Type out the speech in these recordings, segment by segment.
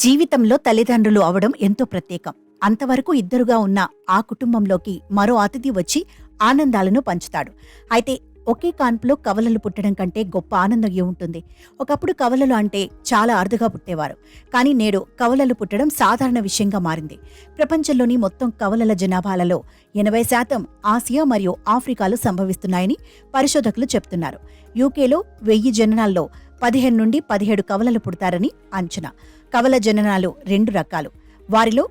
జీవితంలో తల్లిదండ్రులు అవడం ఎంతో ప్రత్యేకం. అంతవరకు ఇద్దరుగా ఉన్న ఆ కుటుంబంలోకి మరో అతిథి వచ్చి ఆనందాలను పంచుతాడు. అయితే ఒకే కాన్పులో కవలలు పుట్టడం కంటే గొప్ప ఆనందం ఏముంటుంది? ఒకప్పుడు కవలలు అంటే చాలా అరుదుగా పుట్టేవారు. కానీ నేడు కవలలు పుట్టడం సాధారణ విషయంగా మారింది. ప్రపంచంలోని మొత్తం కవలల జనాభాలలో 80% ఆసియా మరియు ఆఫ్రికాలో సంభవిస్తున్నాయని పరిశోధకులు చెప్తున్నారు. యూకేలో 1000 జననాల్లో 15 నుండి 17 కవలలు పుడతారని అంచనా. కవల జననాలు 2 రకాలు. వారిలో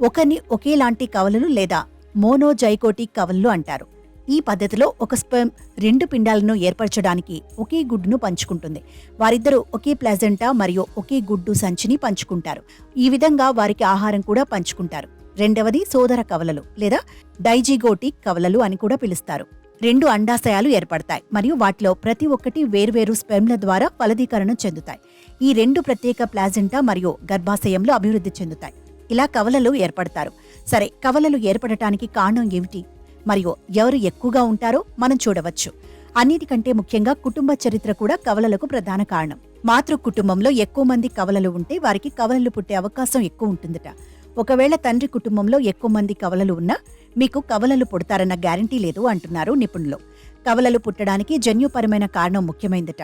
ఒకరిని ఒకేలాంటి కవలలు లేదా మోనోజైకోటిక్ కవలలు అంటారు. ఈ పద్ధతిలో ఒక స్పెర్మ్ 2 పిండాలను ఏర్పరచడానికి ఒకే గుడ్డును పంచుకుంటుంది. వారిద్దరూ ఒకే ప్లాజెంటా మరియు ఒకే గుడ్డు సంచిని పంచుకుంటారు. ఈ విధంగా వారికి ఆహారం కూడా పంచుకుంటారు. రెండవది సోదర కవలలు లేదా డైజిగోటిక్ కవలలు అని కూడా పిలుస్తారు. 2 అండాశయాలు ఏర్పడతాయి మరియు వాటిలో ప్రతి ఒక్కటి వేర్వేరు స్పెర్మ్ల ద్వారా ఫలదీకరణ చెందుతాయి. ఈ 2 ప్రత్యేక ప్లాజెంటా మరియు గర్భాశయంలో అభివృద్ధి చెందుతాయి. ఇలా కవలలు ఏర్పడతారు. సరే, కవలలు ఏర్పడటానికి కారణం ఏమిటి మరియు ఎవరు ఎక్కువగా ఉంటారో మనం చూడవచ్చు. అన్నిటికంటే ముఖ్యంగా కుటుంబ చరిత్ర కూడా కవలలకు ప్రధాన కారణం. మాతృ కుటుంబంలో ఎక్కువ మంది కవలలు ఉంటే వారికి కవలలు పుట్టే అవకాశం ఎక్కువ ఉంటుందట. ఒకవేళ తండ్రి కుటుంబంలో ఎక్కువ మంది కవలలు ఉన్నా మీకు కవలలు పుడతారన్న గ్యారంటీ లేదు అంటున్నారు నిపుణులు. కవలలు పుట్టడానికి జన్యుపరమైన కారణం ముఖ్యమైందట.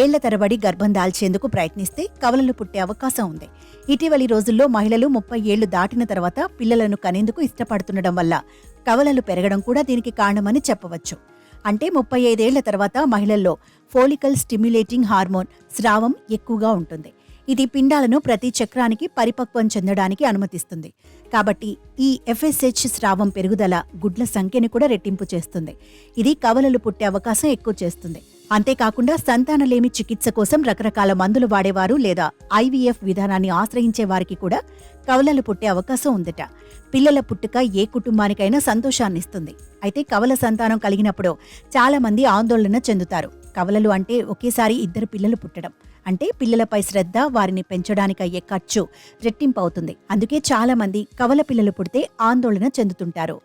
ఏళ్ల తరబడి గర్భం దాల్చేందుకు ప్రయత్నిస్తే కవలలు పుట్టే అవకాశం ఉంది. ఇటీవలి రోజుల్లో మహిళలు 30 ఏళ్లు దాటిన తర్వాత పిల్లలను కనేందుకు ఇష్టపడుతుండడం వల్ల కవలలు పెరగడం కూడా దీనికి కారణమని చెప్పవచ్చు. అంటే 35 ఏళ్ల తర్వాత మహిళల్లో ఫోలికల్ స్టిమ్యులేటింగ్ హార్మోన్ స్రావం ఎక్కువగా ఉంటుంది. ఇది పిండాలను ప్రతి చక్రానికి పరిపక్వం చెందడానికి అనుమతిస్తుంది. కాబట్టి ఈ FSH స్రావం పెరుగుదల గుడ్ల సంఖ్యను కూడా రెట్టింపు చేస్తుంది. ఇది కవలలు పుట్టే అవకాశం ఎక్కువ చేస్తుంది. అంతేకాకుండా సంతానలేమి చికిత్స కోసం రకరకాల మందులు వాడేవారు లేదా IVF విధానాన్ని ఆశ్రయించే వారికి కూడా కవలలు పుట్టే అవకాశం ఉందట. పిల్లల పుట్టుక ఏ కుటుంబానికైనా సంతోషాన్నిస్తుంది. అయితే కవల సంతానం కలిగినప్పుడు చాలా మంది ఆందోళన చెందుతారు. కవలలు అంటే ఒకేసారి 2 పిల్లలు పుట్టడం. అంటే పిల్లలపై శ్రద్ధ, వారిని పెంచడానికి అయ్యే ఖర్చు రెట్టింపు అవుతుంది. అందుకే చాలా మంది కవల పిల్లలు పుడితే ఆందోళన చెందుతుంటారు.